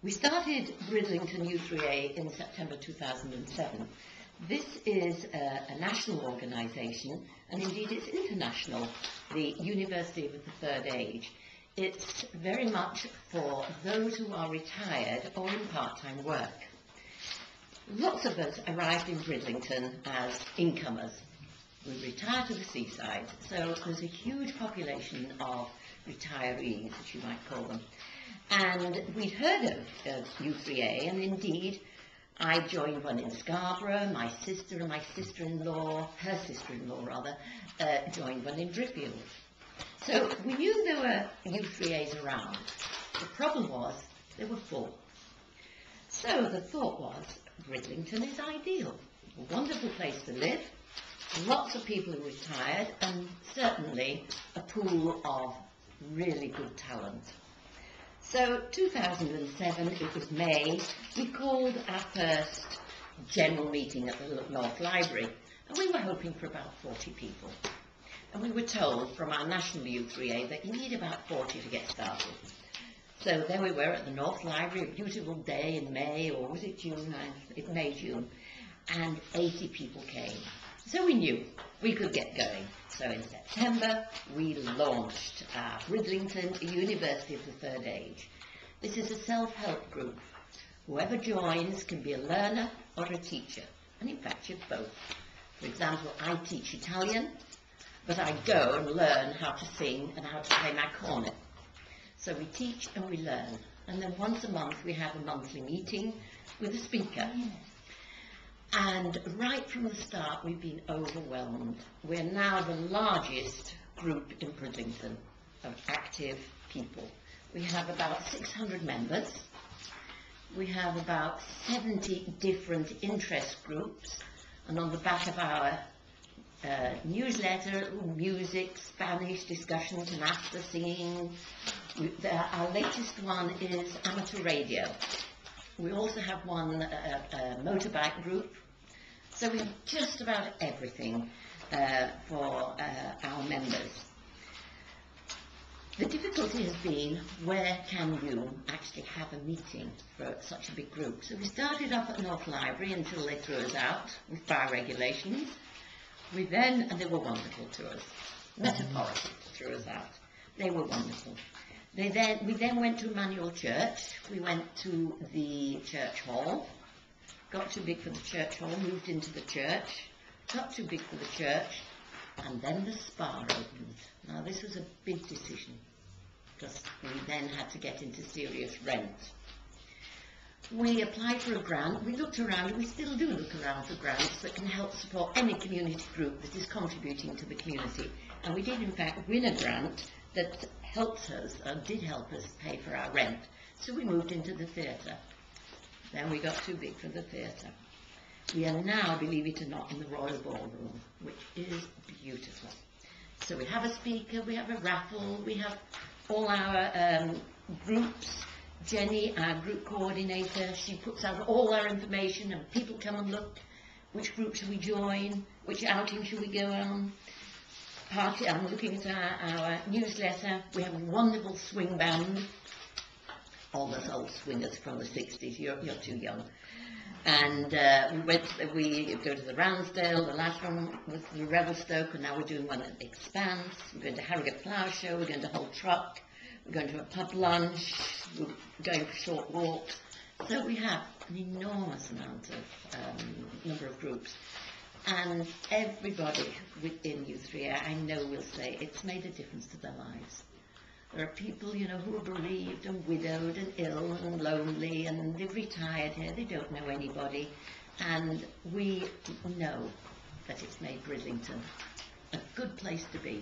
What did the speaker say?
We started Bridlington U3A in September 2007. This is a national organisation, and indeed it's international, the University of the Third Age. It's very much for those who are retired or in part-time work. Lots of us arrived in Bridlington as incomers. We retired to the seaside, so there's a huge population of retirees, as you might call them. And we'd heard of U3A, and indeed I joined one in Scarborough. My sister and my sister-in-law, her sister-in-law rather, joined one in Driffield. So we knew there were U3As around. The problem was they were full. So the thought was, Bridlington is ideal, a wonderful place to live, lots of people who retired, and certainly a pool of really good talent. So 2007, it was May, we called our first general meeting at the North Library, and we were hoping for about 40 people. And we were told from our national U3A that you need about 40 to get started. So there we were at the North Library, a beautiful day in May, or was it June? It May, June, and 80 people came. So we knew we could get going. So in September, we launched our Bridlington University of the Third Age. This is a self-help group. Whoever joins can be a learner or a teacher, and in fact you're both. For example, I teach Italian, but I go and learn how to sing and how to play my cornet. So we teach and we learn, and then once a month we have a monthly meeting with a speaker. And right from the start we've been overwhelmed. We're now the largest group in Bridlington of active people. We have about 600 members. We have about 70 different interest groups, and on the back of our newsletter, music, Spanish discussions, master singing. Our latest one is amateur radio. We also have one motorbike group. So we have just about everything for our members. The difficulty has been, where can you actually have a meeting for such a big group? So we started off at North Library until they threw us out with fire regulations. We then, and they were wonderful to us, metaphorically threw us out. They were wonderful. We then went to Emmanuel Church. We went to the church hall, got too big for the church hall, moved into the church, got too big for the church, and then the spa opened. Now this was a big decision, because we then had to get into serious rent. We applied for a grant. We looked around, and we still do look around for grants that can help support any community group that is contributing to the community. And we did in fact win a grant that helped us, did help us pay for our rent. So we moved into the theatre. Then we got too big for the theatre. We are now, believe it or not, in the Royal Ballroom, which is beautiful. So we have a speaker, we have a raffle, we have all our groups. Jenny, our group coordinator, she puts out all our information and people come and look. Which group should we join? Which outing should we go on? Party, I'm looking at our newsletter. We have a wonderful swing band. All those old swingers from the 60s, you're too young. And we go to the Ramsdale, the last one was the Revelstoke, and now we're doing one at the Expanse. We're going to Harrogate Flower Show, we're going to Hull Truck, we're going to a pub lunch, we're going for short walks. So we have an enormous amount of number of groups. And everybody within U3A, I know, will say it's made a difference to their lives. There are people, you know, who are bereaved and widowed and ill and lonely, and they've retired here, they don't know anybody. And we know that it's made Bridlington a good place to be.